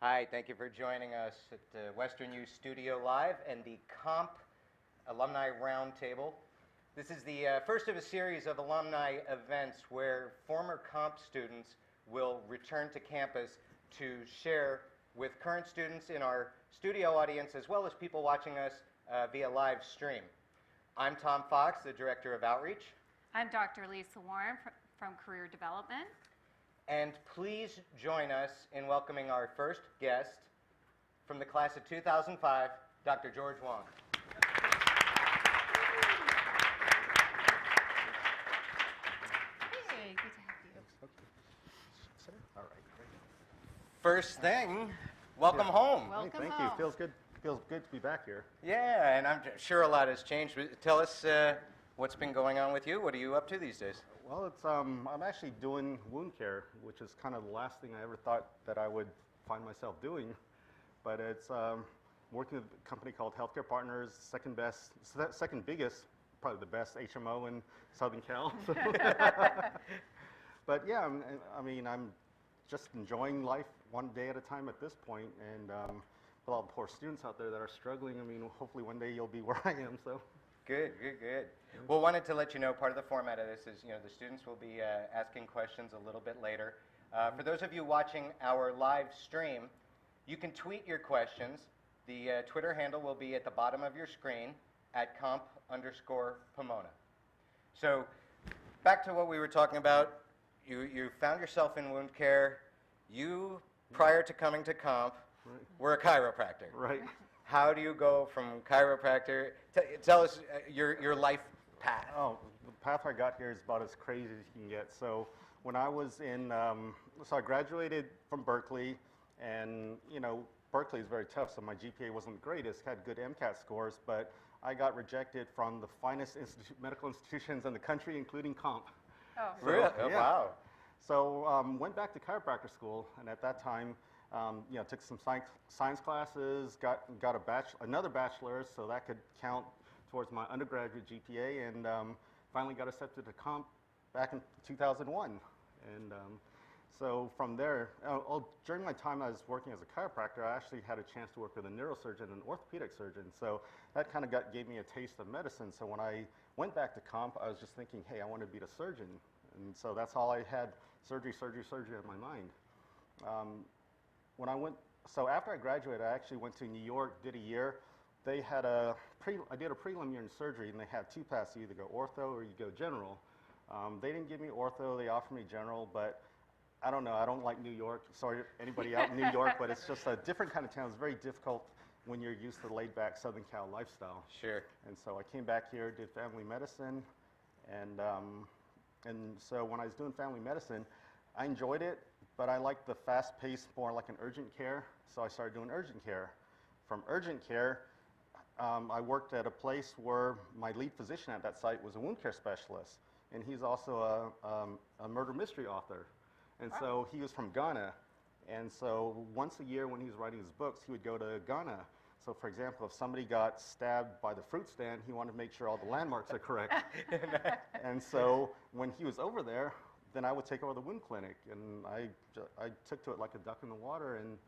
Hi, thank you for joining us at the WesternU Studio Live and the Comp Alumni Roundtable. This is the first of a series of alumni events where former Comp students will return to campus to share with current students in our studio audience as well as people watching us via live stream. I'm Tom Fox, the Director of Outreach. I'm Dr. Lisa Warren from Career Development. And please join us in welcoming our first guest from the class of 2005, Dr. George Wang. Hey, good to have you. All right, great. First thing, welcome home. Welcome Thank home. you. Feels good to be back here. Yeah, and I'm sure a lot has changed. Tell us what's been going on with you. What are you up to these days? Well, it's I'm actually doing wound care, which is kind of the last thing I ever thought that I would find myself doing. But it's working with a company called Healthcare Partners, second biggest, probably the best HMO in Southern Cal. But yeah, I'm just enjoying life one day at a time at this point, and with all the poor students out there that are struggling, hopefully one day you'll be where I am. So. Good. Well, wanted to let you know part of the format of this is, the students will be asking questions a little bit later. For those of you watching our live stream, you can tweet your questions. The Twitter handle will be at the bottom of your screen at @comp_Pomona. So back to what we were talking about. You found yourself in wound care. You, prior to coming to Comp, were a chiropractor. Right. How do you go from chiropractor? Tell us your life path. Oh, the path I got here is about as crazy as you can get. So when I was in, so I graduated from Berkeley, and Berkeley is very tough, so my GPA wasn't the greatest, had good MCAT scores, but I got rejected from the finest medical institutions in the country, including Comp. Oh, So, really? Oh, yeah. wow. So went back to chiropractor school, and at that time, took some science classes, got another bachelor's, so that could count towards my undergraduate GPA, and finally got accepted to Comp back in 2001. And so from there, during my time I was working as a chiropractor, I actually had a chance to work with a neurosurgeon and an orthopedic surgeon. So that kind of gave me a taste of medicine. So when I went back to Comp, I was just thinking, hey, I want to be a surgeon. And so that's all I had, surgery in my mind. So after I graduated, I actually went to New York, did a year. They had I did a prelim year in surgery, and they had two paths. You either go ortho or you go general. They didn't give me ortho, they offered me general, but I don't know, I don't like New York. Sorry, anybody out in New York, but it's just a different kind of town. It's very difficult when you're used to the laid-back Southern Cal lifestyle. Sure. And so I came back here, did family medicine, and so when I was doing family medicine, I enjoyed it, but I liked the fast-paced, more like an urgent care, so I started doing urgent care. From urgent care, I worked at a place where my lead physician at that site was a wound care specialist, and he's also a murder mystery author. And so he was from Ghana, and so once a year when he was writing his books, he would go to Ghana. So for example, if somebody got stabbed by the fruit stand, he wanted to make sure all the landmarks are correct. And so when he was over there, then I would take over the wound clinic, and I took to it like a duck in the water, and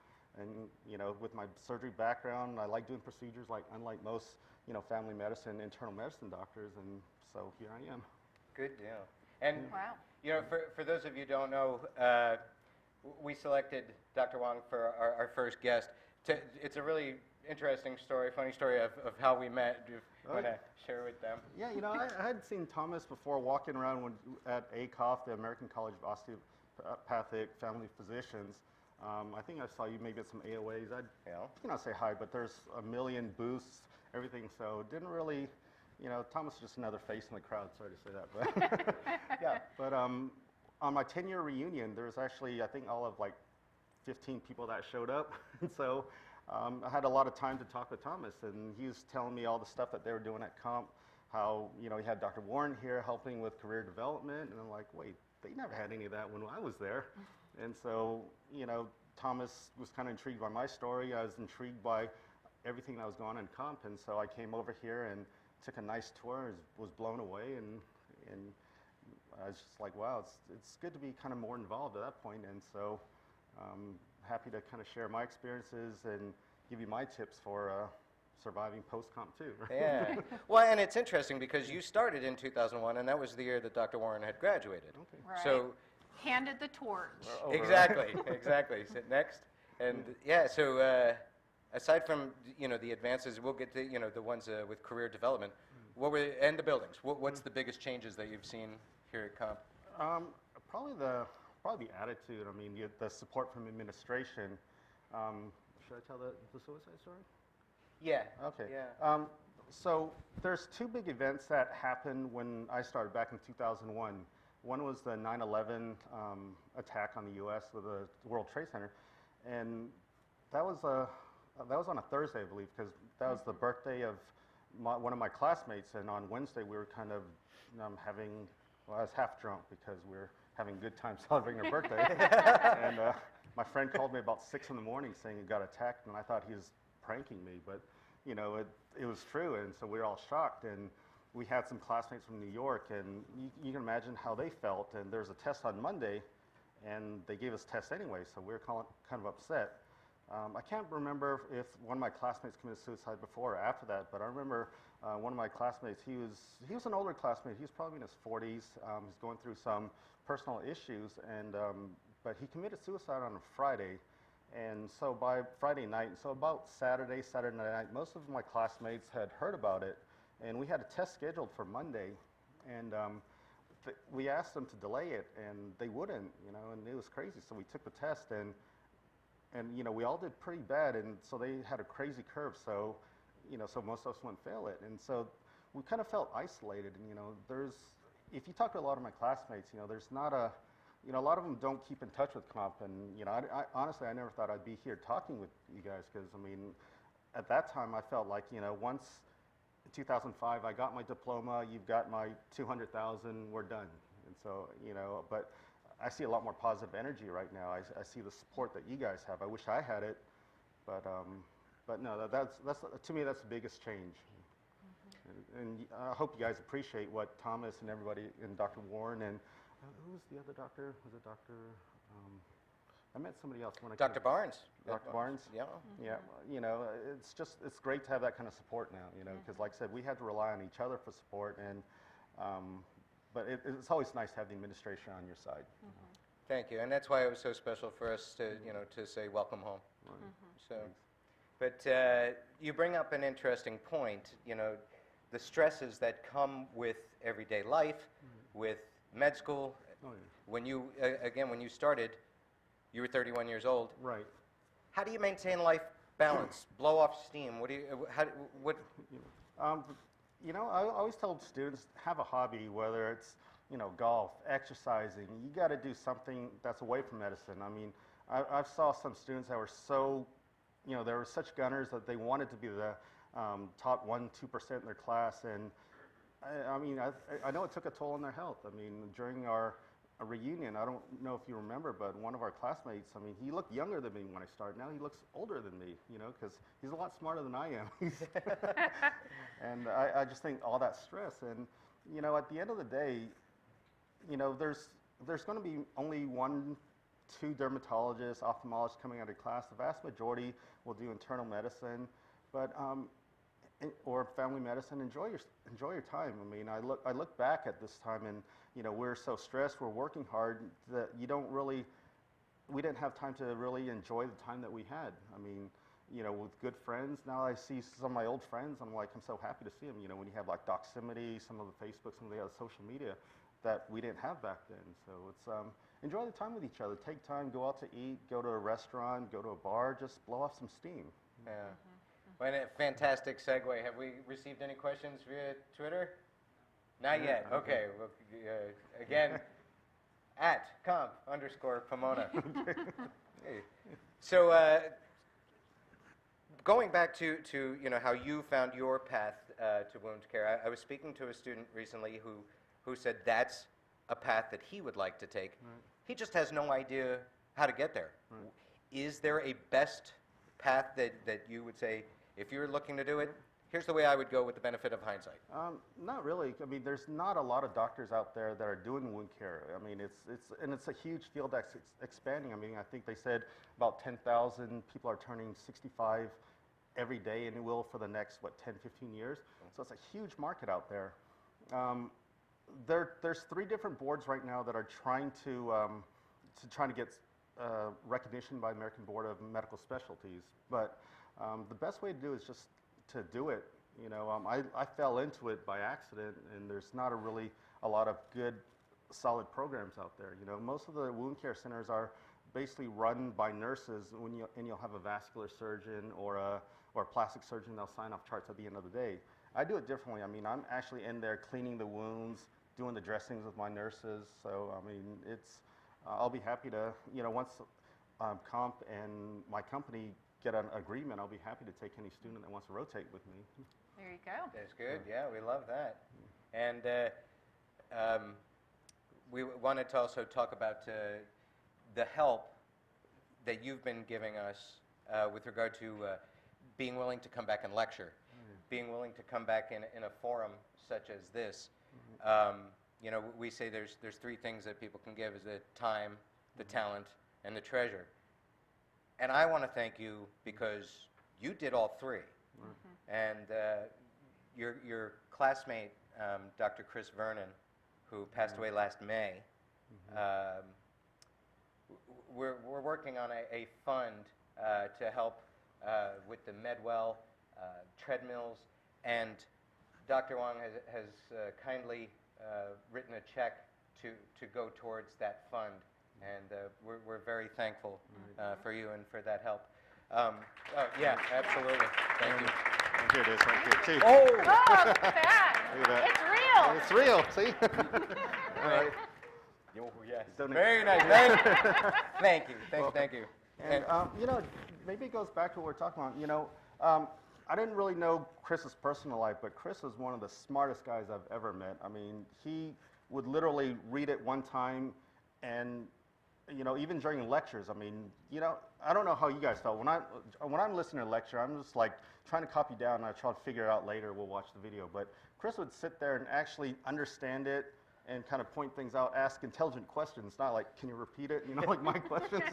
with my surgery background, I like doing procedures unlike most, family medicine, internal medicine doctors, and so here I am. Good deal. And wow. for those of you who don't know, we selected Dr. Wang for our first guest. It's a really interesting story, funny story of how we met. Do you want to share with them? Yeah, I had seen Thomas before walking around at ACOF, the American College of Osteopathic Family Physicians. I think I saw you maybe at some AOAs. I'd say hi, but there's a million booths, everything, so didn't really, Thomas is just another face in the crowd, sorry to say that. But yeah, but on my 10-year reunion, there's actually, I think, all of 15 people that showed up, and so I had a lot of time to talk with Thomas, and he was telling me all the stuff that they were doing at Comp, how, he had Dr. Warren here helping with career development, and I'm like, wait, they never had any of that when I was there. And so, Thomas was kind of intrigued by my story. I was intrigued by everything that was going on in Comp, and so I came over here and took a nice tour, was blown away, and I was just like, wow, it's good to be kind of more involved at that point, and so happy to kind of share my experiences and give you my tips for surviving post-comp too. Yeah. Well, and it's interesting because you started in 2001, and that was the year that Dr. Warren had graduated. Okay. Right. So Handed the torch. Over. exactly, exactly. Sit next, and yeah. So aside from the advances, we'll get to the ones with career development. What were and the buildings? What's the biggest changes that you've seen here at Comp? Probably the attitude. I mean, the support from administration. Should I tell the suicide story? Yeah. Okay. Yeah. So there's two big events that happened when I started back in 2001. One was the 9/11 attack on the U.S. with the World Trade Center, and that was on a Thursday, I believe, because that was the birthday of one of my classmates. And on Wednesday, we were kind of having. Well, I was half drunk because we were having a good time celebrating her birthday. And my friend called me about 6 in the morning saying he got attacked, and I thought he was pranking me, but it was true, and so we were all shocked. And we had some classmates from New York, and you can imagine how they felt. And there was a test on Monday, and they gave us tests anyway, so we were kind of upset. I can't remember if one of my classmates committed suicide before or after that, but I remember one of my classmates, he was an older classmate. He was probably in his 40s. He's going through some personal issues, and but he committed suicide on a Friday. And so by Friday night, so about Saturday night, most of my classmates had heard about it, and we had a test scheduled for Monday, and we asked them to delay it, and they wouldn't, and it was crazy. So we took the test, and we all did pretty bad, and so they had a crazy curve, so so most of us wouldn't fail it, and so we kind of felt isolated. And if you talk to a lot of my classmates, there's not a a lot of them don't keep in touch with Comp, and I honestly I never thought I'd be here talking with you guys, because I mean, at that time I felt like once in 2005 I got my diploma, you've got my 200,000, we're done. And so but I see a lot more positive energy right now. I see the support that you guys have. I wish I had it, but no, that's to me that's the biggest change. And I hope you guys appreciate what Thomas and everybody and Dr. Warren and who was the other doctor? Was it Dr. I met somebody else when I Dr. Barnes. Dr. Barnes? Yeah. Yeah. It's great to have that kind of support now, because like I said, we had to rely on each other for support, and but it's always nice to have the administration on your side. Thank you, and that's why it was so special for us to to say welcome home. Right. So, but you bring up an interesting point. The stresses that come with everyday life, with med school. Oh, yeah. When you started, you were 31 years old. Right. How do you maintain life balance? Blow off steam? I always tell students, have a hobby, whether it's golf, exercising. You got to do something that's away from medicine. I mean, I saw some students that were so, they were such gunners that they wanted to be the top 1-2% in their class, and I know it took a toll on their health. I mean, during our reunion, I don't know if you remember, but one of our classmates, he looked younger than me when I started. Now he looks older than me, because he's a lot smarter than I am. And I just think all that stress, and at the end of the day, there's going to be only 1-2 dermatologists, ophthalmologists coming out of class. The vast majority will do internal medicine, but or family medicine. Enjoy your time. I mean, I look back at this time, and we're so stressed, we're working hard, that we didn't have time to really enjoy the time that we had. I mean, with good friends. Now I see some of my old friends, I'm so happy to see them. When you have like Doximity, some of the Facebook, some of the other social media that we didn't have back then. So it's enjoy the time with each other. Take time, go out to eat, go to a restaurant, go to a bar, just blow off some steam. Yeah. Well, a fantastic segue. Have we received any questions via Twitter? Not yet. Okay. Well, again, at @comp_Pomona. Hey. So going back to how you found your path to wound care, I was speaking to a student recently who said that's a path that he would like to take. Right. He just has no idea how to get there. Right. Is there a best path that you would say, if you're looking to do it, here's the way I would go with the benefit of hindsight. Not really. I mean, there's not a lot of doctors out there that are doing wound care. I mean, it's a huge field that's expanding. I mean, I think they said about 10,000 people are turning 65 every day, and it will for the next, 10, 15 years. So it's a huge market out there. There's 3 different boards right now that are trying to get recognition by American Board of Medical Specialties. But the best way to do it is just to do it. You know, I fell into it by accident, and there's not really a lot of good, solid programs out there. You know, most of the wound care centers are basically run by nurses, and you'll have a vascular surgeon or a plastic surgeon. They'll sign off charts at the end of the day. I do it differently. I mean, I'm actually in there cleaning the wounds, doing the dressings with my nurses. So, I mean, I'll be happy to, you know, once Comp and my company get an agreement, I'll be happy to take any student that wants to rotate with me. There you go. That's good. Yeah, we love that. And we wanted to also talk about the help that you've been giving us with regard to being willing to come back and lecture, being willing to come back in a forum such as this. You know, we say there's 3 things that people can give: is the time, the talent, and the treasure. And I want to thank you because you did all 3. And your classmate, Dr. Chris Vernon, who passed away last May, we're working on a fund to help with the Medwell treadmills, and Dr. Wang has kindly written a check to go towards that fund, and we're very thankful for you and for that help. Oh, yeah, absolutely. Thank you. And here it is right here, too. Oh! Oh, look at that. Look at that. It's real. It's real, see? All right. Oh, yes. Donate. Very nice. Thank you. Thank you. And, you know, maybe it goes back to what we're talking about. You know, I didn't really know Chris's personal life, but Chris was one of the smartest guys I've ever met. I mean, he would literally read it one time, and, you know, even during lectures, I mean, you know, I don't know how you guys felt. When I'm listening to a lecture, I'm just like trying to copy down, and I try to figure it out later. We'll watch the video. But Chris would sit there and actually understand it and kind of point things out, ask intelligent questions, not like, can you repeat it, you know, like my questions.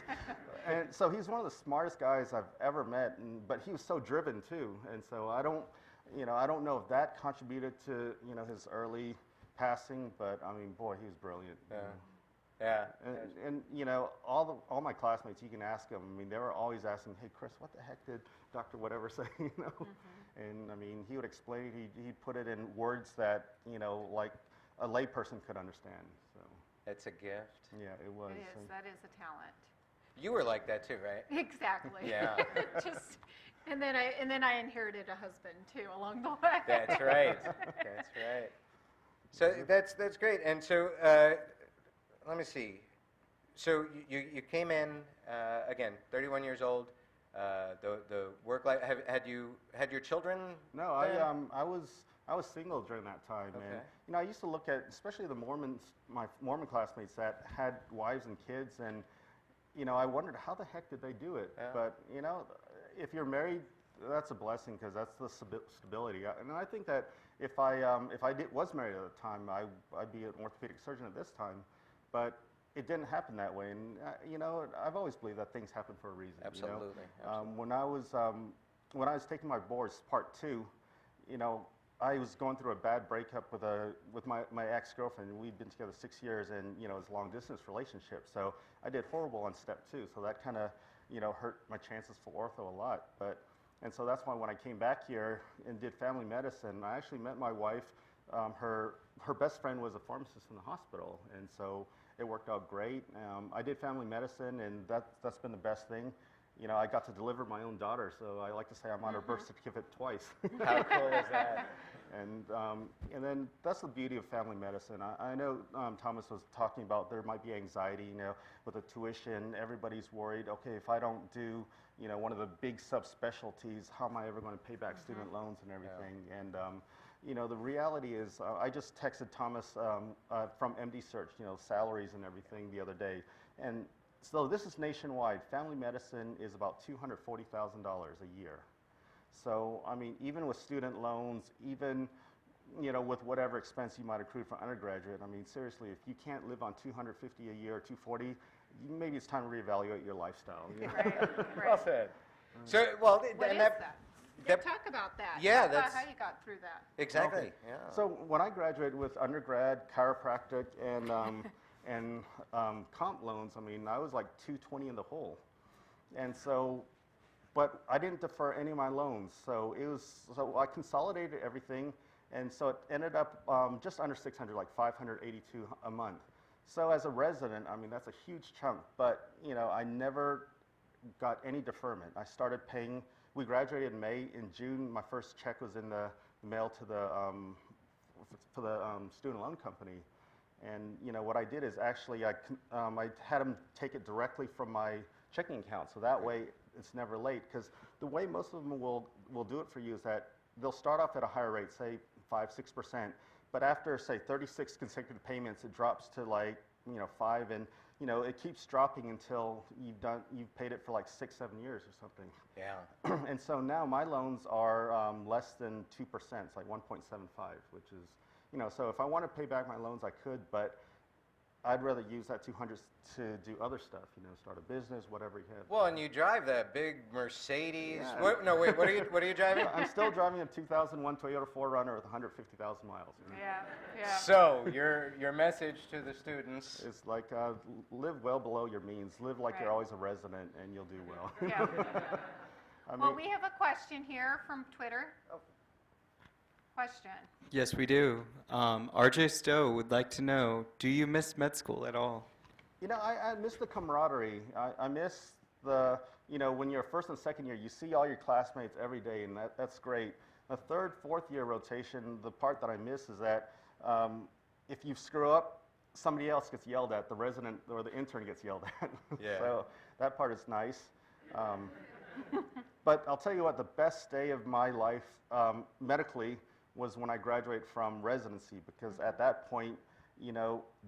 And so he's one of the smartest guys I've ever met, but he was so driven too. And so I don't know if that contributed to, you know, his early passing, but I mean, boy, he was brilliant. Yeah. Yeah. And you know, all my classmates, you can ask them, I mean, they were always asking, hey, Chris, what the heck did Dr. Whatever say, you know? And I mean, he would explain it, he'd put it in words that, you know, like a layperson could understand. So It's a gift. yeah, it was. It is. That is a talent. You were like that too, right? Exactly. Yeah. And then I inherited a husband too along the way. That's right. That's right. So that's great. And so let me see. So you came in again, 31 years old. The work life. Had you had your children? No, then? I was single during that time, Okay. and you know, I used to look at, especially the Mormons, my Mormon classmates that had wives and kids, and you know, I wondered how the heck did they do it. Yeah. But you know, if you're married, that's a blessing because that's the stability. And I think that if I was married at the time, I'd be an orthopedic surgeon at this time, but it didn't happen that way. And you know, I've always believed that things happen for a reason. Absolutely. You know? When I was taking my boards, part 2, you know, I was going through a bad breakup with my ex-girlfriend. We'd been together 6 years, and you know, it was a long-distance relationship. So I did horrible on step 2. So that kind of, you know, hurt my chances for ortho a lot. And so that's why when I came back here and did family medicine, I actually met my wife. Her best friend was a pharmacist in the hospital, and so it worked out great. I did family medicine, and that's been the best thing. You know, I got to deliver my own daughter, so I like to say I'm on her birth certificate twice. How cool is that? And then that's the beauty of family medicine. I know Thomas was talking about there might be anxiety, you know, with the tuition. Everybody's worried, okay, if I don't do, you know, one of the big subspecialties, how am I ever going to pay back student loans and everything? Yeah. And, you know, the reality is I just texted Thomas from MD Search, you know, salaries and everything the other day. And so this is nationwide. Family medicine is about $240,000 a year. So, I mean, even with student loans, even, with whatever expense you might accrue for undergraduate, I mean, seriously, if you can't live on $250 a year or $240, maybe it's time to reevaluate your lifestyle. Right, Well right. said. So, well, What and is that? Yeah, talk about that. Yeah, Talk about that's- how you got through that. Exactly. Okay. Yeah. So when I graduated with undergrad, chiropractic, and comp loans, I mean, I was like 220 in the hole. And so, but I didn't defer any of my loans. So so I consolidated everything. And so it ended up just under 600, like 582 a month. So as a resident, I mean, that's a huge chunk. But, I never got any deferment. I started paying. We graduated in May. In June, my first check was in the mail to the for the student loan company. And what I did is actually I had them take it directly from my checking account, so that way it's never late. Because the way most of them will do it for you is that they'll start off at a higher rate, say 5-6%, but after say 36 consecutive payments, it drops to like 5, and it keeps dropping until you've paid it for like 6-7 years or something. Yeah. And so now my loans are less than 2%, it's like 1.75, which is, so if I want to pay back my loans, I could, but I'd rather use that 200 to do other stuff, start a business, whatever you have. Well, and you drive that big Mercedes. Yeah. No, wait. What are you driving? I'm still driving a 2001 Toyota 4Runner with 150,000 miles. Yeah, yeah. So your message to the students It's like live well below your means. Live like you're Right. always a resident, and you'll do well. Yeah. I Well, mean, we have a question here from Twitter. Question. Yes, we do. RJ Stowe would like to know, do you miss med school at all? I miss the camaraderie. I miss the, when you're first and second year, you see all your classmates every day, and that's great. The third, fourth year rotation, the part that I miss is that if you screw up, somebody else gets yelled at. The resident or the intern gets yelled at. Yeah. So that part is nice. But I'll tell you what, the best day of my life medically was when I graduated from residency, because at that point,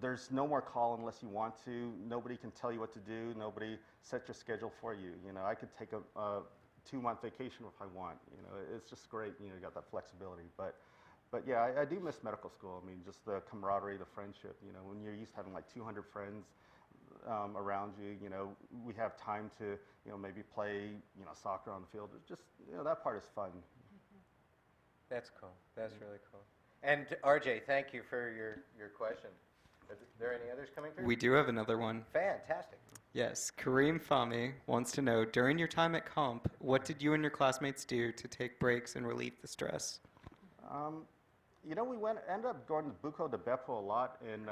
there's no more call unless you want to. Nobody can tell you what to do. Nobody sets your schedule for you. I could take a 2-month vacation if I want. It's just great. You got that flexibility. But yeah, I do miss medical school. I mean, just the camaraderie, the friendship. When you're used to having like 200 friends around you, we have time to, maybe play, soccer on the field. It's just, that part is fun. That's cool. That's really cool. And RJ, thank you for your question. Are there any others coming through? We do have another one. Fantastic. Yes, Kareem Fahmy wants to know, during your time at Comp, what did you and your classmates do to take breaks and relieve the stress? We ended up going to Buco de Beppo a lot in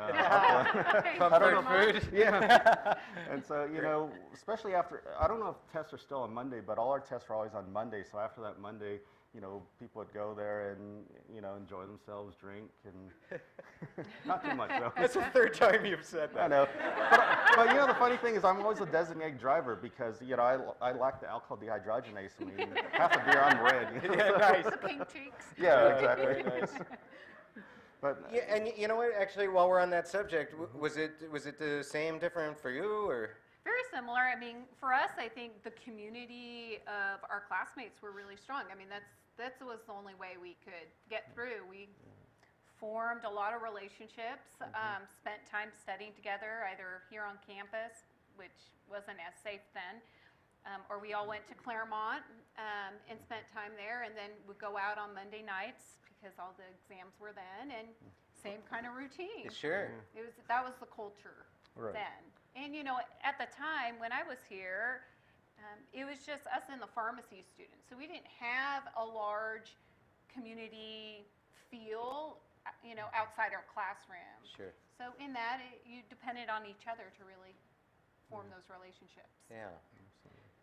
Comfort food. Yeah. And so, especially after, I don't know if tests are still on Monday, but all our tests are always on Monday. So after that Monday, people would go there and, enjoy themselves, drink, and not too much, though. That's the third time you've said that. I know. But the funny thing is I'm always a designated driver because, I lack the alcohol dehydrogenase. I mean, half a beer, I'm red. Yeah, nice. The pink cheeks. Yeah, exactly. Very nice. But Yeah, and you know what? Actually, while we're on that subject, was it the same, different for you, or? Very similar. I mean, for us, I think the community of our classmates were really strong. I mean, that was the only way we could get through. We formed a lot of relationships, spent time studying together, either here on campus, which wasn't as safe then, or we all went to Claremont and spent time there, and then would go out on Monday nights because all the exams were then, and same kind of routine. Sure. That was the culture Right. then. And at the time when I was here, it was just us and the pharmacy students. So we didn't have a large community feel, outside our classroom. Sure. So in that, you depended on each other to really form those relationships. Yeah.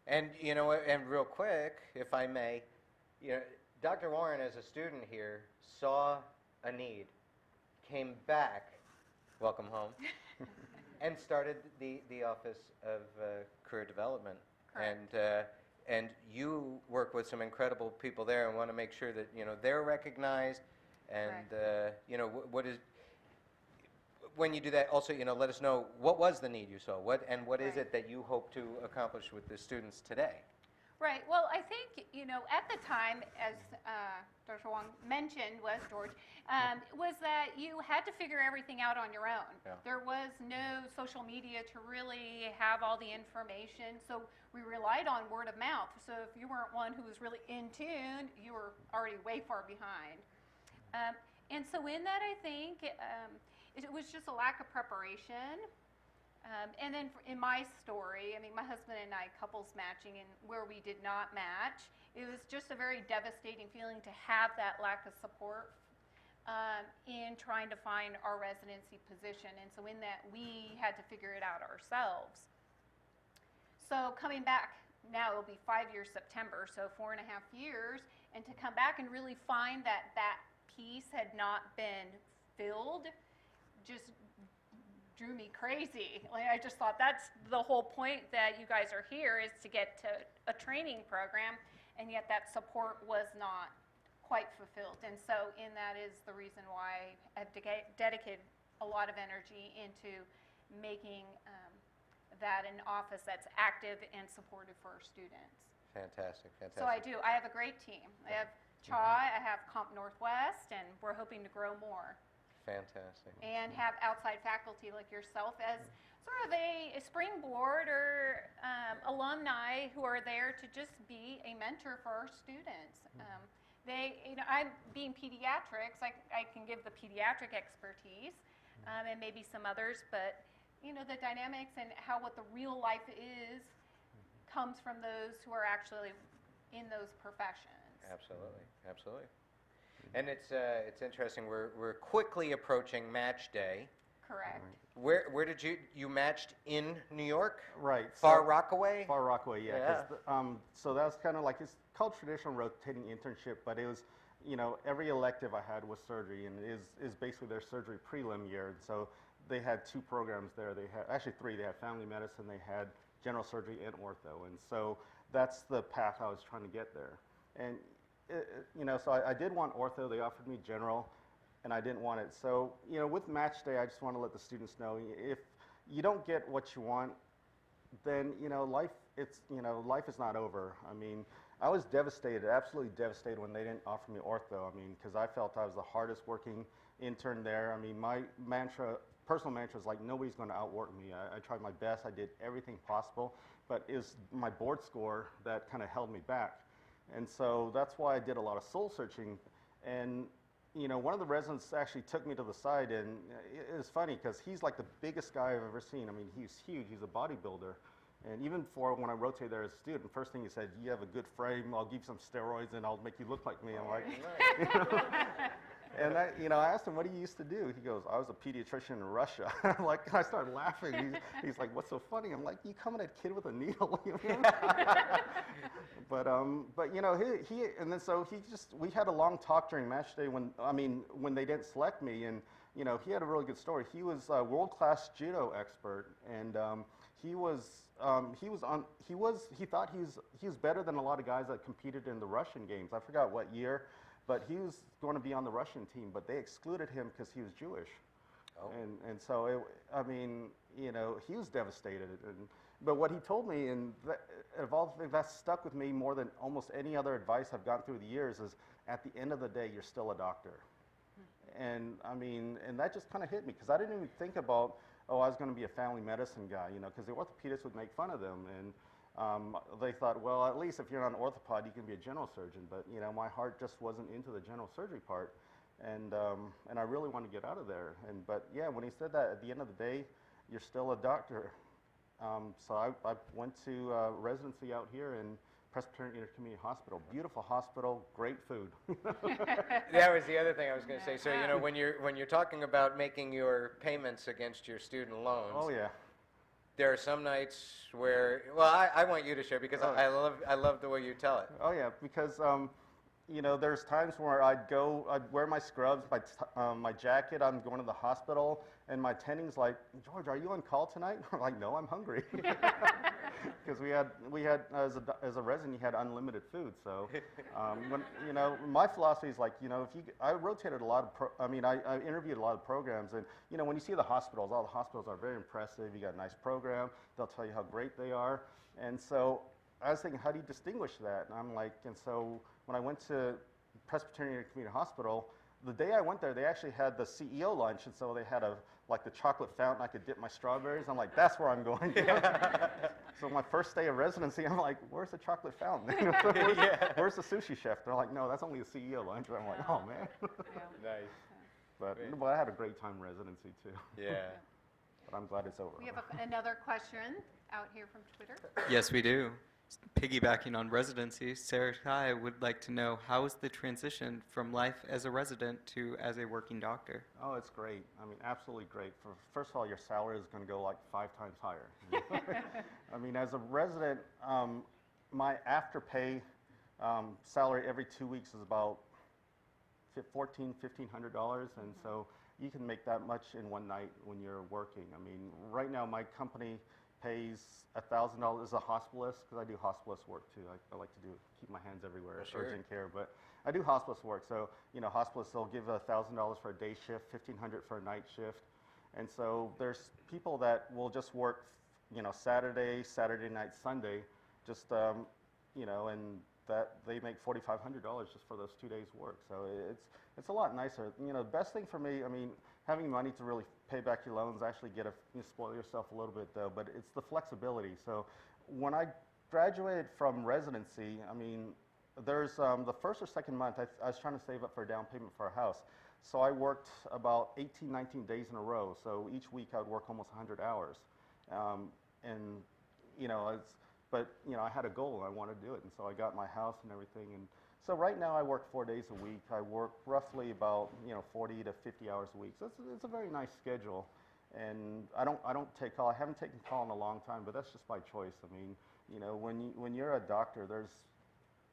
And you know what? And real quick, if I may, Dr. Warren, as a student here, saw a need, came back, welcome home, and started the Office of Career Development. Correct. And you work with some incredible people there, and want to make sure that they're recognized. And what is, when you do that, also let us know what was the need you saw, what is Right. it that you hope to accomplish with the students today. Right. Well, I think, at the time, as Dr. Wang mentioned, was that you had to figure everything out on your own. Yeah. There was no social media to really have all the information, so we relied on word of mouth. So if you weren't one who was really in tune, you were already way far behind. And so in that, I think it was just a lack of preparation. And then in my story, I mean, my husband and I couples matching, and where we did not match, it was just a very devastating feeling to have that lack of support in trying to find our residency position. And so in that, we had to figure it out ourselves. So coming back, now it'll be 5 years September, so 4.5 years, and to come back and really find that piece had not been filled just drew me crazy. Like, I just thought that's the whole point that you guys are here, is to get to a training program, and yet that support was not quite fulfilled. And so in that is the reason why I've dedicated a lot of energy into making that an office that's active and supportive for our students. Fantastic, fantastic. So I do. I have a great team. I have Chai, I have Comp Northwest, and we're hoping to grow more. Fantastic. And have outside faculty like yourself as sort of a springboard, or alumni who are there to just be a mentor for our students. I'm being pediatrics, I can give the pediatric expertise, and maybe some others, but the dynamics and what the real life is comes from those who are actually in those professions. Absolutely, absolutely. And it's interesting. We're quickly approaching match day. Correct. Where did you matched in New York? Right. Far Rockaway? Far Rockaway, yeah. Yeah. 'Cause so that was kind of like, it's called traditional rotating internship, but it was, every elective I had was surgery, and it is basically their surgery prelim year. And so they had 2 programs there. They had actually 3. They had family medicine, they had general surgery, and ortho. And so that's the path I was trying to get there. And so I did want ortho. They offered me general, and I didn't want it. So, with match day, I just want to let the students know, if you don't get what you want, then, life is not over. I mean, I was devastated, absolutely devastated, when they didn't offer me ortho. I mean, because I felt I was the hardest working intern there. I mean, my personal mantra is like, nobody's going to outwork me. I tried my best. I did everything possible, but it was my board score that kind of held me back. And so that's why I did a lot of soul searching. And, one of the residents actually took me to the side, and it was funny because he's like the biggest guy I've ever seen. I mean, he's huge. He's a bodybuilder. And even for when I rotated there as a student, first thing he said, you have a good frame. I'll give you some steroids, and I'll make you look like me. I'm like, and I asked him, what do you used to do? He goes, I was a pediatrician in Russia. I started laughing. He's like, what's so funny? I'm like, you coming at a kid with a needle? But he and then so we had a long talk during match day when they didn't select me, and he had a really good story. He was a world-class judo expert, and he thought he was better than a lot of guys that competed in the Russian games. I forgot what year, but he was going to be on the Russian team, but they excluded him because he was Jewish. Oh. And so he was devastated. But what he told me, and that stuck with me more than almost any other advice I've gotten through the years, is at the end of the day, you're still a doctor. And that just kind of hit me, because I didn't even think about, I was going to be a family medicine guy, because the orthopedists would make fun of them. And they thought, well, at least if you're not an orthopod, you can be a general surgeon. But, my heart just wasn't into the general surgery part. And I really wanted to get out of there. But yeah, when he said that, at the end of the day, you're still a doctor. So I went to residency out here in Presbyterian Intercommunity Hospital. Beautiful hospital, great food. That was the other thing I was going to say. So when you're talking about making your payments against your student loans, Oh yeah. there are some nights where, well, I want you to share, because I love the way you tell it. Oh yeah, because there's times where I'd wear my scrubs, my jacket, I'm going to the hospital, and my attending's like, George, are you on call tonight? I'm like, no, I'm hungry. Because we had as a resident, you had unlimited food. So my philosophy is like, I rotated a lot of I interviewed a lot of programs, and when you see the hospitals, all the hospitals are very impressive. You got a nice program. They'll tell you how great they are. And so I was thinking, how do you distinguish that? And I'm like, and so when I went to Presbyterian Community Hospital, the day I went there, they actually had the CEO lunch, and so they had like the chocolate fountain I could dip my strawberries. I'm like, that's where I'm going. So my first day of residency, I'm like, where's the chocolate fountain? Where's the sushi chef? They're like, no, that's only a CEO lunch. I'm like, oh man. Nice. But Great. I had a great time residency too. Yeah. But I'm glad it's over. We have another question out here from Twitter. Yes, we do. Piggybacking on residency, Sarah Kai would like to know, how is the transition from life as a resident to as a working doctor? Oh, it's great. I mean, absolutely great. First of all, your salary is going to go like 5 times higher. I mean, as a resident, my after-pay salary every 2 weeks is about $1,500, and so you can make that much in one night when you're working. I mean, right now my company pays $1,000 as a hospitalist, because I do hospitalist work too. I like to keep my hands everywhere, Sure. urgent care, but I do hospitalist work. So, hospitalists, they'll give $1,000 for a day shift, $1,500 for a night shift. And so there's people that will just work, Saturday night, Sunday, just, and that they make $4,500 just for those 2 days work. So it's a lot nicer. The best thing for me, I mean, having money to really pay back your loans, actually you spoil yourself a little bit though, but it's the flexibility. So when I graduated from residency, I mean, there's the first or second month, I was trying to save up for a down payment for a house. So I worked about 18, 19 days in a row. So each week I would work almost 100 hours. I had a goal, I wanted to do it. And so I got my house and everything. And so right now I work 4 days a week. I work roughly about 40 to 50 hours a week. So it's a very nice schedule, and I don't take call. I haven't taken call in a long time, but that's just by choice. I mean, when you're a doctor, there's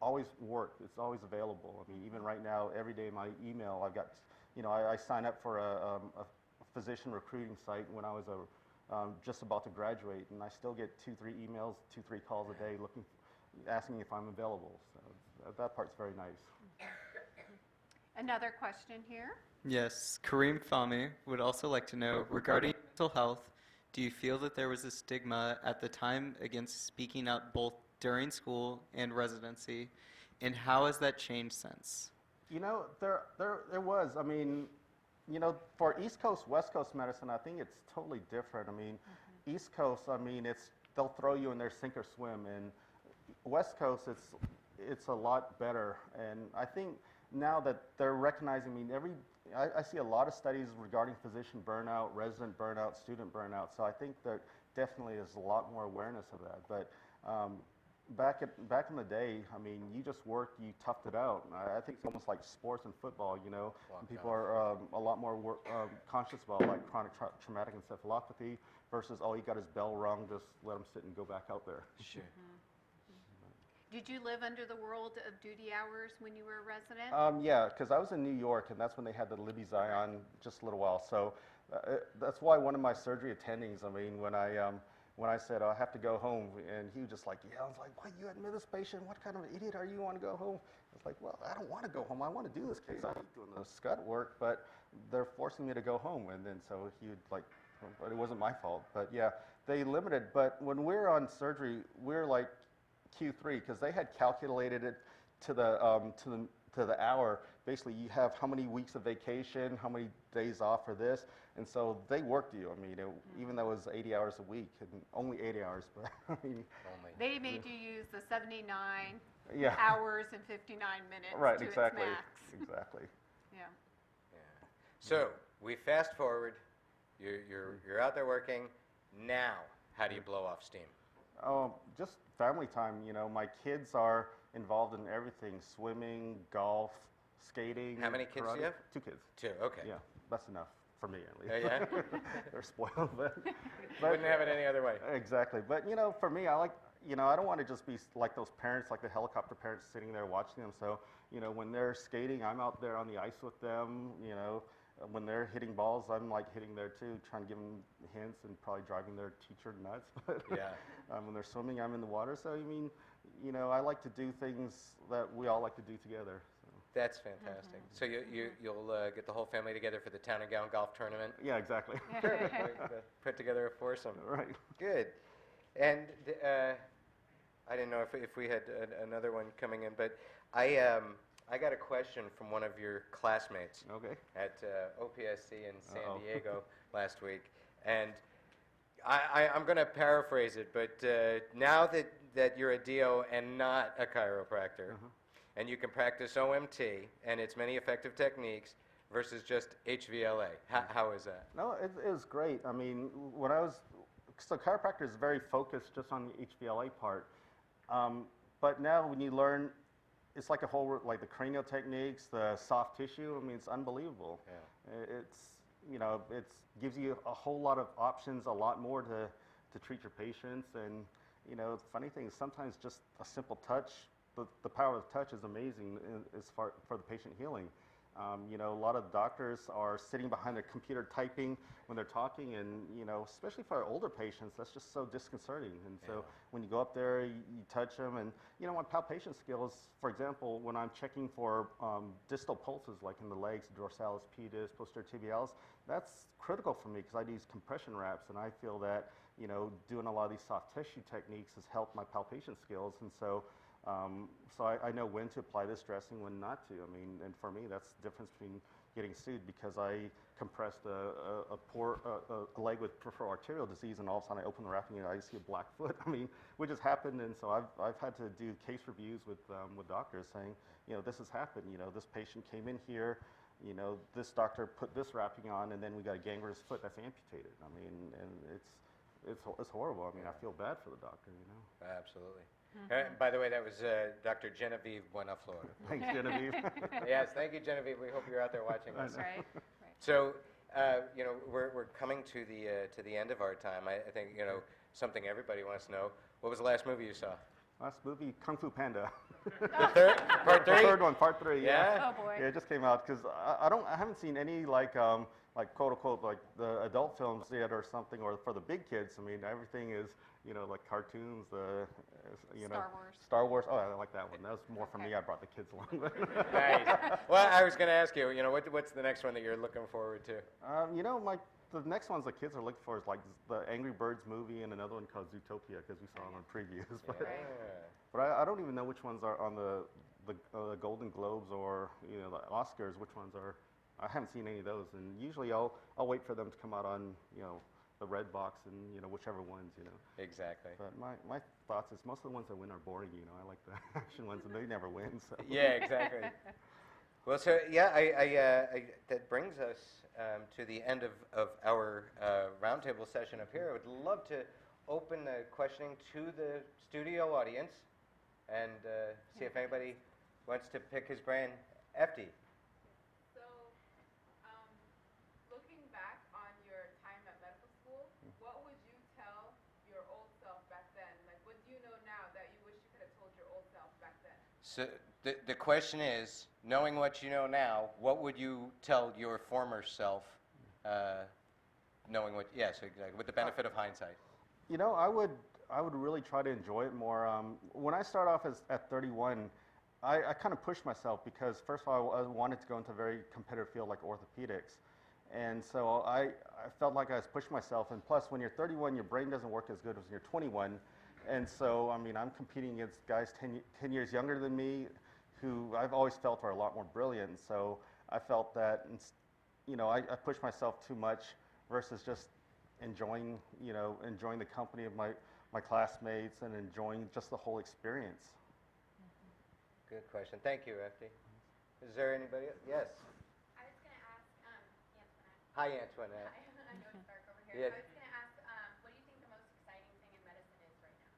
always work. It's always available. I mean, even right now, every day my email, I've got, I signed up for a physician recruiting site when I was just about to graduate, and I still get 2-3 emails, 2-3 calls a day asking if I'm available. So that part's very nice. Another question here. Yes, Kareem Fahmy would also like to know, regarding mental health, do you feel that there was a stigma at the time against speaking up both during school and residency, and how has that changed since? There was. I mean, for East Coast, West Coast medicine, I think it's totally different. I mean, East Coast, I mean, they'll throw you in there sink or swim, and West Coast, it's a lot better. And I think now that they're recognizing, I see a lot of studies regarding physician burnout, resident burnout, student burnout. So I think there definitely is a lot more awareness of that. But back in the day, I mean, you just worked, you toughed it out. I think it's almost like sports and football. People are a lot more conscious about like chronic traumatic encephalopathy versus, oh, he got his bell rung, just let him sit and go back out there. Sure. Did you live under the world of duty hours when you were a resident? Yeah, because I was in New York, and that's when they had the Libby Zion just a little while. So that's why one of my surgery attendings, I mean, when I said, I have to go home, and he was just like, yeah, I was like, what, you admit this patient? What kind of an idiot are you, want to go home? I was like, well, I don't want to go home. I want to do this case. I hate doing the scud work, but they're forcing me to go home. And then so he would like, but it wasn't my fault. But yeah, they limited. But when we're on surgery, we're like Q3, because they had calculated it to the hour. Basically, you have how many weeks of vacation, how many days off for this, and so they worked you. I mean, even though it was 80 hours a week, and only 80 hours, but I mean, they made you use the 79 yeah. hours and 59 minutes right, to exactly, its max. exactly. Yeah. So we fast forward. You're out there working. Now, how do you blow off steam? Just family time. My kids are involved in everything: swimming, golf, skating. How many kids karate. do you have? 2 kids. 2. Okay. Yeah, that's enough for me at least. Yeah. They're spoiled, but Wouldn't have it any other way. Exactly. But for me, I like, I don't want to just be like those parents, like the helicopter parents sitting there watching them. So, when they're skating, I'm out there on the ice with them. When they're hitting balls, I'm like hitting there too, trying to give them hints and probably driving their teacher nuts. But Yeah. when they're swimming, I'm in the water. So I like to do things that we all like to do together. So. That's fantastic. So you'll get the whole family together for the Town and Gown golf tournament. Yeah, exactly. Put together a foursome. Right. Good. And I didn't know if we had another one coming in, but I got a question from one of your classmates Okay. at OPSC in San Uh-oh. Diego last week, and I'm going to paraphrase it, but now that you're a DO and not a chiropractor, and you can practice OMT and its many effective techniques versus just HVLA, how is that? No, it was great. I mean, when I was, so chiropractor is very focused just on the HVLA part. But now when you learn, it's like a whole, like the cranial techniques, the soft tissue, I mean, it's unbelievable. Yeah. It's, you know, it gives you a whole lot of options, a lot more to treat your patients. And, you know, the funny thing is sometimes just a simple touch, the power of touch is amazing as far for the patient healing. You know, a lot of doctors are sitting behind their computer typing when they're talking, and, you know, especially for our older patients, that's just so disconcerting. And so when you go up there, you touch them, and, you know, my palpation skills, for example, when I'm checking for distal pulses, like in the legs, dorsalis pedis, posterior tibialis, that's critical for me because I use compression wraps, and I feel that, you know, doing a lot of these soft tissue techniques has helped my palpation skills. And so I know when to apply this dressing, when not to. I mean, and for me, that's the difference between getting sued because I compressed a leg with peripheral arterial disease, and all of a sudden I open the wrapping and I see a black foot. I mean, which has happened, and so I've had to do case reviews with doctors saying, you know, this has happened. You know, this patient came in here. You know, this doctor put this wrapping on, and then we got a gangrenous foot that's amputated. I mean, and it's horrible. I mean, I feel bad for the doctor. You know. Absolutely. By the way, that was Dr. Genevieve Buenaflor. Thanks, Genevieve. Yes, thank you, Genevieve. We hope you're out there watching us. Right. So, you know, we're coming to the end of our time. I think, you know, something everybody wants to know. What was the last movie you saw? Last movie, Kung Fu Panda. The third, part The three? third one, part 3. Yeah? Oh boy. Yeah, it just came out because I haven't seen any like quote unquote like the adult films yet or something, or for the big kids. I mean, everything is, you know, like cartoons, you know, Star Wars. Star Wars. Oh, I like that one. That was more for me. I brought the kids along. Nice. Well, I was going to ask you, you know, what's the next one that you're looking forward to? You know, the next ones the kids are looking for is like the Angry Birds movie and another one called Zootopia because we saw it on previews. But I don't even know which ones are on the Golden Globes or, you know, the Oscars. Which ones are? I haven't seen any of those, and usually I'll wait for them to come out on, you know, the red box and, you know, whichever ones, you know. Exactly. But my thoughts is most of the ones that win are boring, you know. I like the action ones, and they never win. So. Yeah, exactly. Well, so yeah, that brings us to the end of our roundtable session up here. I would love to open the questioning to the studio audience and see if anybody wants to pick his brain. FD. So, looking back on your time at medical school, what would you tell your old self back then? Like, what do you know now that you wish you could have told your old self back then? So the question is, knowing what you know now, what would you tell your former self, knowing what? Yes, exactly. With the benefit of hindsight. You know, I would really try to enjoy it more. When I started off at 31, I kind of pushed myself because first of all, I wanted to go into a very competitive field like orthopedics. And so I felt like I was pushing myself. And plus, when you're 31, your brain doesn't work as good as when you're 21. And so, I mean, I'm competing against guys 10 years younger than me who I've always felt are a lot more brilliant. So I felt that, you know, I pushed myself too much versus just enjoying the company of my classmates and enjoying just the whole experience. Good question. Thank you, FD. Is there anybody else? Yes. I was going to ask Antoinette. Hi, Antoinette. I know it's dark over here. Yeah. I was going to ask, what do you think the most exciting thing in medicine is right now?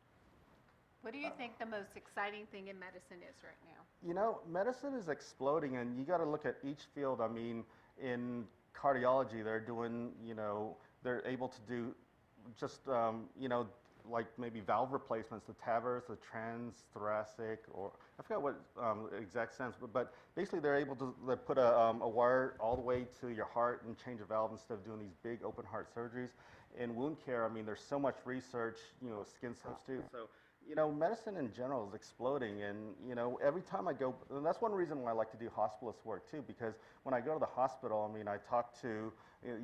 What do you think the most exciting thing in medicine is right now? You know, medicine is exploding, and you got to look at each field. I mean, in cardiology, they're doing, you know, they're able to do just, you know, like maybe valve replacements, the TAVRs, the transthoracic, or I forgot what exact sense, but basically they're able to put a wire all the way to your heart and change a valve instead of doing these big open heart surgeries. In wound care, I mean, there's so much research, you know, skin substitute. So, you know, medicine in general is exploding, and, you know, every time I go, and that's one reason why I like to do hospitalist work too, because when I go to the hospital, I mean, I talk to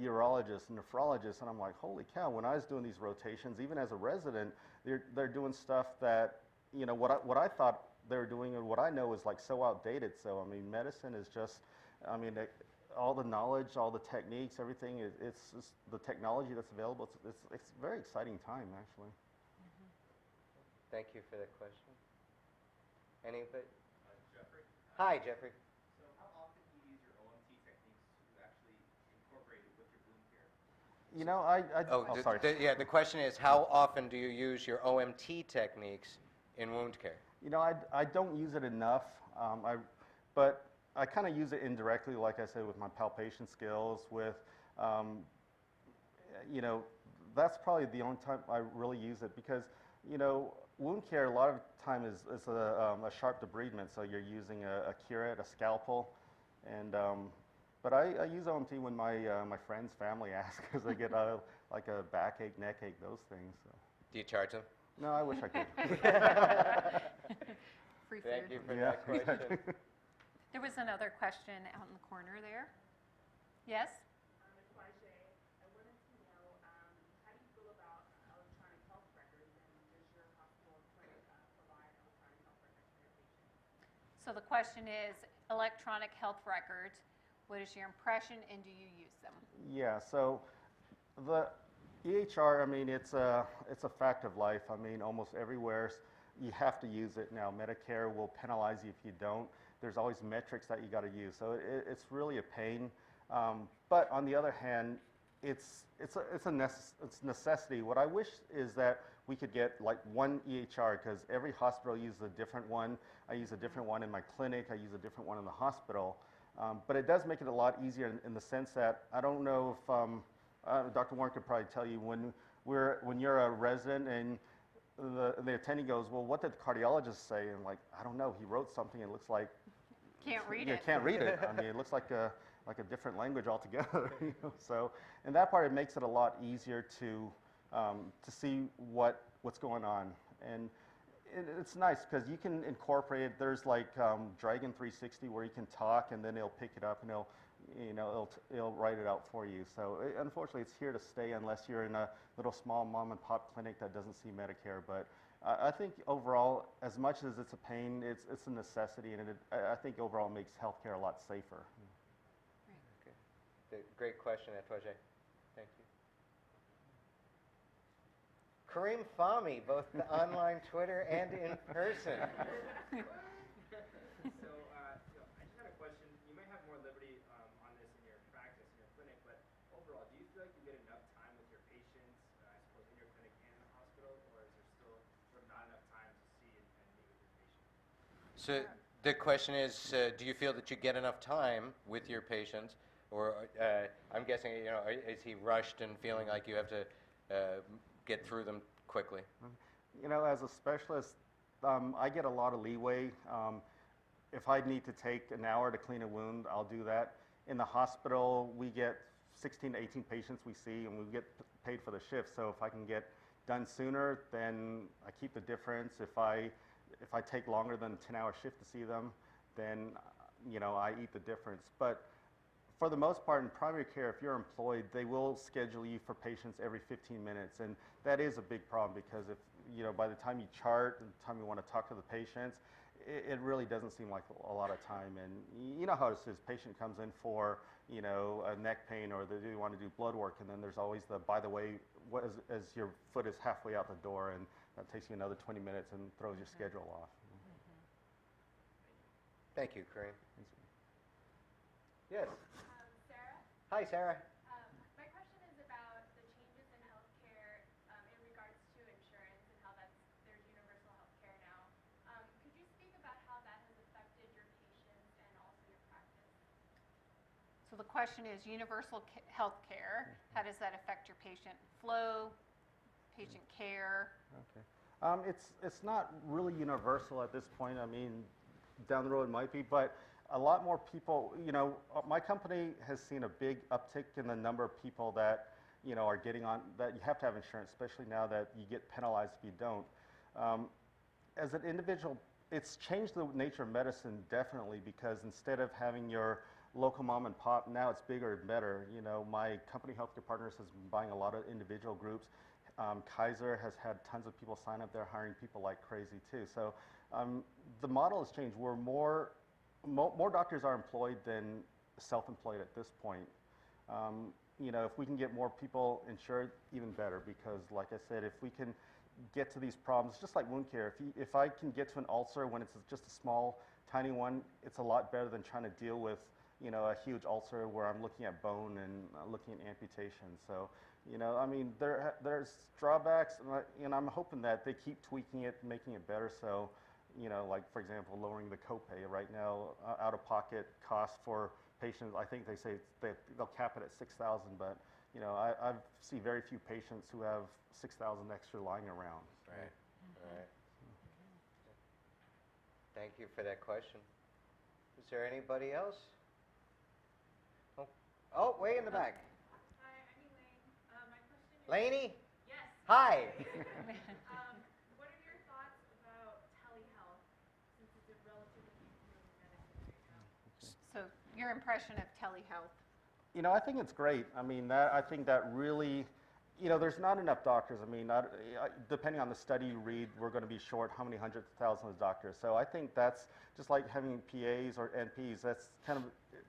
urologists and nephrologists, and I'm like, holy cow, when I was doing these rotations, even as a resident, they're doing stuff that, what I thought they were doing and what I know is like so outdated. So I mean, medicine is just, I mean, all the knowledge, all the techniques, everything. It's just the technology that's available. It's a very exciting time, actually. Thank you for the question. Anybody? Jeffrey. Hi, Jeffrey. So how often do you use your OMT techniques to actually incorporate it with your wound care? You know, sorry. Yeah, the question is, how often do you use your OMT techniques in wound care? You know, I don't use it enough, but I kind of use it indirectly, like I said, with my palpation skills, with, you know, that's probably the only time I really use it because, you know, wound care a lot of time is a sharp debridement, so you're using a curette, a scalpel, and but I use OMT when my friends, family ask because they get like a backache, neck ache, those things. So. Do you charge them? No, I wish I could. Free Thank food. you for Yeah, that question. There was another question out in the corner there. Yes? I wanted to know, how do you feel about electronic health records, and does your hospital clinic provide electronic health records for your patients? So the question is, electronic health records, what is your impression and do you use them? Yeah, so the EHR, I mean, it's a fact of life. I mean, almost everywhere you have to use it now. Medicare will penalize you if you don't. There's always metrics that you got to use, so it's really a pain. But on the other hand, it's a necessity. What I wish is that we could get like one EHR because every hospital uses a different one. I use a different one in my clinic. I use a different one in the hospital. But it does make it a lot easier in the sense that I don't know if Dr. Warren could probably tell you when you're a resident and the attending goes, well, what did the cardiologist say? And like, I don't know. He wrote something. It looks like Can't read you it. can't read it. I mean, it looks like a different language altogether. You know? So, in that part, it makes it a lot easier to see what's going on, and it's nice because you can incorporate it. There's like Dragon 360 where you can talk, and then it'll pick it up and it'll write it out for you. So, unfortunately, it's here to stay unless you're in a little small mom and pop clinic that doesn't see Medicare, but. I think overall, as much as it's a pain, it's a necessity, and I think overall makes healthcare a lot safer. Great question, Etoje. Thank you. Kareem Fahmy, both the online Twitter and in person. So, I just had a question. You may have more liberty on this in your practice, in your clinic, but overall, do you feel like you get enough time with your patients, I suppose, in your clinic and in the hospital, or is there still sort of not enough time to see and meet with your patients? So the question is, do you feel that you get enough time with your patients, or I'm guessing, you know, is he rushed and feeling like you have to get through them quickly? You know, as a specialist, I get a lot of leeway. If I need to take an hour to clean a wound, I'll do that. In the hospital, we get 16 to 18 patients we see, and we get paid for the shift. So if I can get done sooner, then I keep the difference. If I take longer than a 10-hour shift to see them, then, you know, I eat the difference. But for the most part, in primary care, if you're employed, they will schedule you for patients every 15 minutes. And that is a big problem because if, you know, by the time you chart and the time you want to talk to the patients, it really doesn't seem like a lot of time. And you know how it is, patient comes in for, you know, a neck pain or they do want to do blood work, and then there's always the, by the way, as your foot is halfway out the door, and that takes you another 20 minutes and throws your schedule off. Thank you, Kareem. Yes. Sarah? Hi, Sarah. My question is about the changes in healthcare in regards to insurance and how there's universal healthcare now. Could you speak about how that has affected your patients and also your practice? So the question is universal health care. How does that affect your patient flow, patient care? Okay. It's not really universal at this point. I mean, down the road it might be, but a lot more people, you know, my company has seen a big uptick in the number of people that, you know, are getting on, that you have to have insurance, especially now that you get penalized if you don't. As an individual, it's changed the nature of medicine definitely, because instead of having your local mom and pop, now it's bigger and better. You know, my company, Healthcare Partners, has been buying a lot of individual groups. Kaiser has had tons of people sign up. They're hiring people like crazy too. So the model has changed. We're more doctors are employed than self-employed at this point. You know, if we can get more people insured, even better, because like I said, if we can get to these problems, just like wound care, if I can get to an ulcer when it's just a small, tiny one, it's a lot better than trying to deal with, you know, a huge ulcer where I'm looking at bone and looking at amputation. So, you know, I mean, there's drawbacks, and I'm hoping that they keep tweaking it, making it better. So, you know, like for example, lowering the copay. Right now, out-of-pocket cost for patients, I think they say they'll cap it at $6,000, but you know, I see very few patients who have $6,000 extra lying around. Right, right. Thank you for that question. Is there anybody else? Oh, way in the back. Hi, I'm Elaine. My question is... Laney? Yes. Hi. What are your thoughts about telehealth, since it's a relatively new field in medicine right now? So your impression of telehealth? You know, I think it's great. I mean, I think that really, you know, there's not enough doctors. I mean, depending on the study you read, we're going to be short how many hundreds of thousands of doctors. So I think that's just like having PAs or NPs. That's kind of,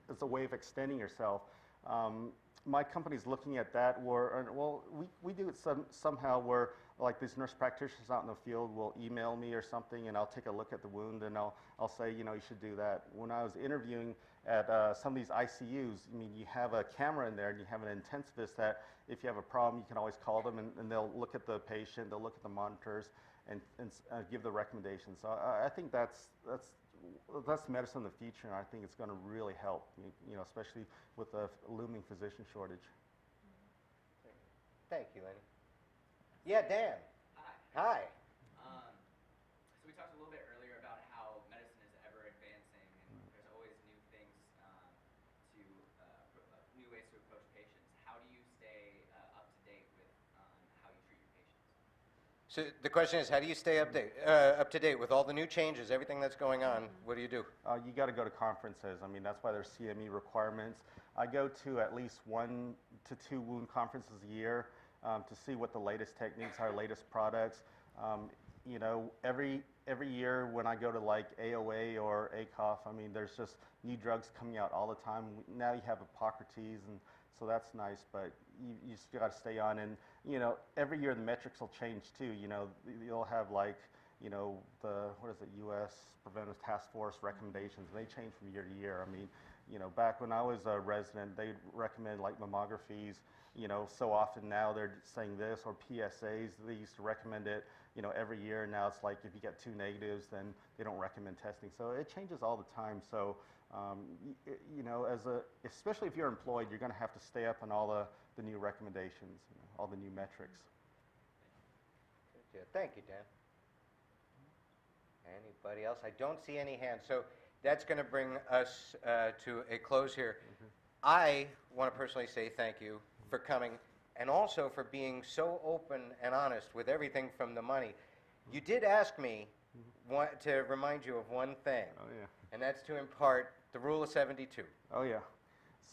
it's a way of extending yourself. My company's looking at that where, well, we do it somehow where like these nurse practitioners out in the field will email me or something, and I'll take a look at the wound and I'll say, you know, you should do that. When I was interviewing at some of these ICUs, I mean, you have a camera in there and you have an intensivist that if you have a problem, you can always call them and they'll look at the patient, they'll look at the monitors and give the recommendations. So I think that's medicine of the future, and I think it's going to really help, you know, especially with the looming physician shortage. Thank you, Lenny. Yeah, Dan. Hi. Hi. So we talked a little bit earlier about how medicine is ever advancing, and there's always new things new ways to approach patients. How do you stay up to date with how you treat your patients? So the question is, how do you stay up to date with all the new changes, everything that's going on? What do you do? You got to go to conferences. I mean, that's why there's CME requirements. I go to at least 1 to 2 wound conferences a year to see what the latest techniques are, latest products. You know, every year when I go to like AOA or ACOF, I mean, there's just new drugs coming out all the time. Now you have Hippocrates, and so that's nice, but you just got to stay on. And, you know, every year the metrics will change too. You know, you'll have like, you know, what is it, U.S. Preventive Task Force recommendations. They change from year to year. I mean, you know, back when I was a resident, they recommend like mammographies, you know, so often. Now they're saying this, or PSAs. They used to recommend it, you know, every year. Now it's like if you get 2 negatives, then they don't recommend testing. So it changes all the time. So, you know, especially if you're employed, you're going to have to stay up on all the new recommendations, you know, all the new metrics. Yeah, thank you, Dan. Anybody else? I don't see any hands. So that's going to bring us to a close here. I want to personally say thank you for coming, and also for being so open and honest with everything from the money. You did ask me to remind you of one thing. Oh, yeah. And that's to impart the rule of 72. Oh, yeah.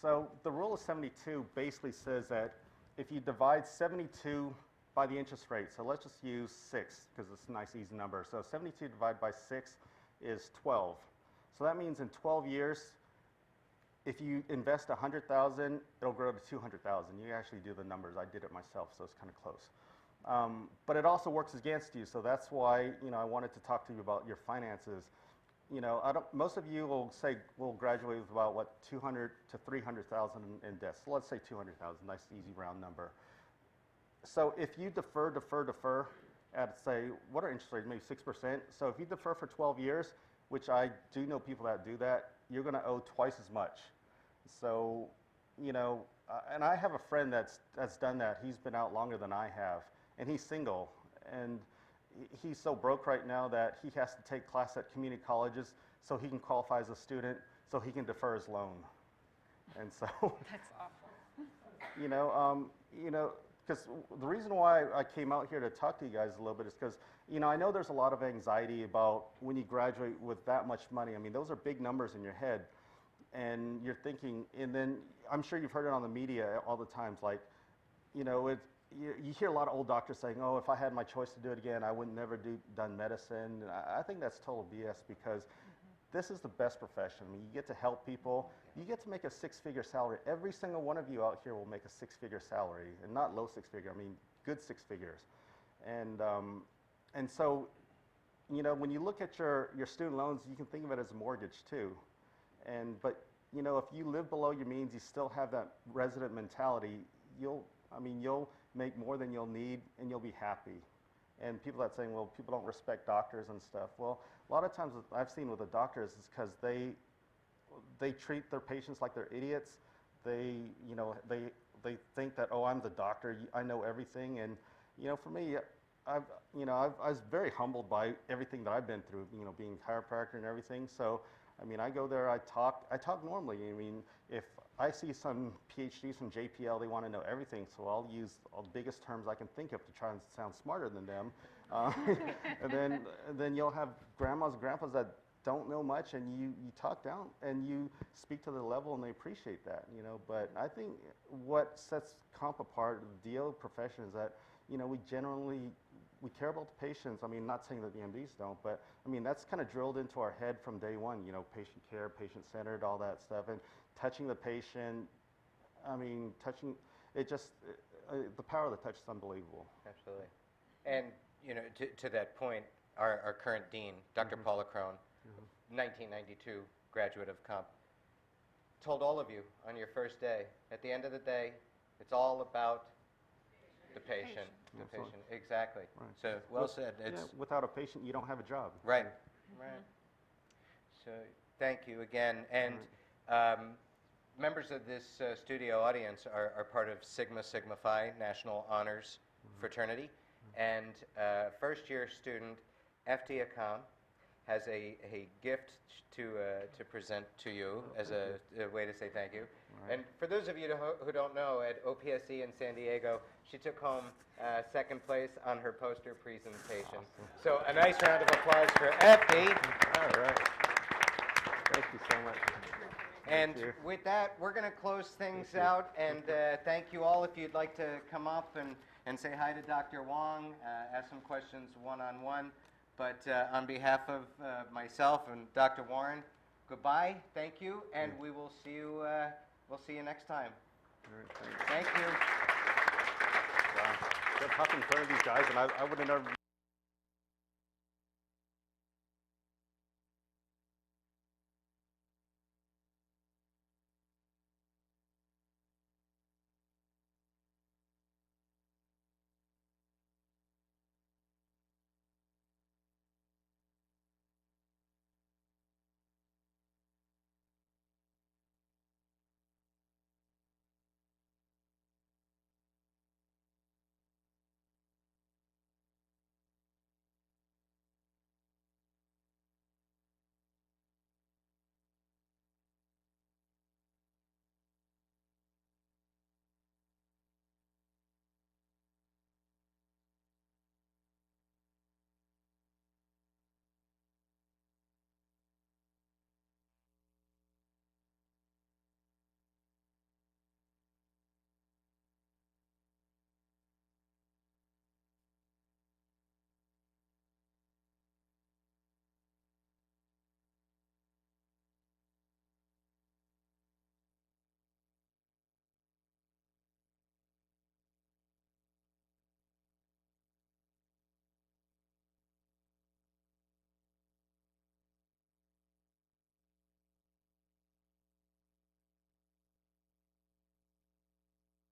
So the rule of 72 basically says that if you divide 72 by the interest rate, so let's just use 6 because it's a nice easy number. So 72 divided by 6 is 12. So that means in 12 years, if you invest $100,000, it'll grow to $200,000. You actually do the numbers. I did it myself, so it's kind of close. But it also works against you, so that's why, you know, I wanted to talk to you about your finances. You know, most of you will say will graduate with about what, 200 to 300,000 in debt. So let's say 200,000. Nice, easy round number. So if you defer at, say, what are interest rates? Maybe 6%. So if you defer for 12 years, which I do know people that do that, you're going to owe twice as much. So, you know, and I have a friend that's done that. He's been out longer than I have, and he's single, and he's so broke right now that he has to take class at community colleges so he can qualify as a student, so he can defer his loan. And so, That's awful. you know, because the reason why I came out here to talk to you guys a little bit is because, you know, I know there's a lot of anxiety about when you graduate with that much money. I mean, those are big numbers in your head, and you're thinking, and then I'm sure you've heard it on the media all the times, like, you know, you hear a lot of old doctors saying, oh, if I had my choice to do it again, I would never done medicine. And I think that's total BS because this is the best profession. I mean, you get to help people. You get to make a six-figure salary. Every single one of you out here will make a six-figure salary, and not low six-figure. I mean, good six figures. And so, you know, when you look at your student loans, you can think of it as a mortgage too. But you know, if you live below your means, you still have that resident mentality. You'll make more than you'll need, and you'll be happy. And people that saying, well, people don't respect doctors and stuff. Well, a lot of times I've seen with the doctors is because they treat their patients like they're idiots. They think that, oh, I'm the doctor, I know everything. And you know, for me, I was very humbled by everything that I've been through. You know, being a chiropractor and everything. So, I mean, I go there, I talk normally. I mean, if I see some PhDs from JPL, they want to know everything, so I'll use all the biggest terms I can think of to try and sound smarter than them. And then you'll have grandmas and grandpas that don't know much, and you talk down and you speak to their level, and they appreciate that, you know. But I think what sets comp apart, the DO profession, is that, you know, we care about the patients. I mean, not saying that the MDs don't, but I mean, that's kind of drilled into our head from day one, you know, patient care, patient-centered, all that stuff. And touching the patient, I mean, the power of the touch is unbelievable. Absolutely. And, you know, to that point, our current dean, Dr. Paula Crone, 1992 graduate of comp, told all of you on your first day, at the end of the day, it's all about the patient. The Absolutely. patient, exactly. Right. So, well said. Yeah, without a patient, you don't have a job. Right, right. So, thank you again. And members of this studio audience are part of Sigma Sigma Phi National Honors Fraternity. And first-year student FT Akam has a gift to present to you as a way to say thank you. Right. And for those of you who don't know, at OPSC in San Diego, she took home second place on her poster presentation. Awesome. So a nice round of applause for FT. All right. Thank you so much. And with that, we're going to close things out. And thank you all. If you'd like to come up and say hi to Dr. Wang, ask some questions one-on-one. But on behalf of myself and Dr. Warren, goodbye, thank you, and we will see you. We'll see you next time. All right, thank you. Wow. Good talking in front of these guys, and I would have never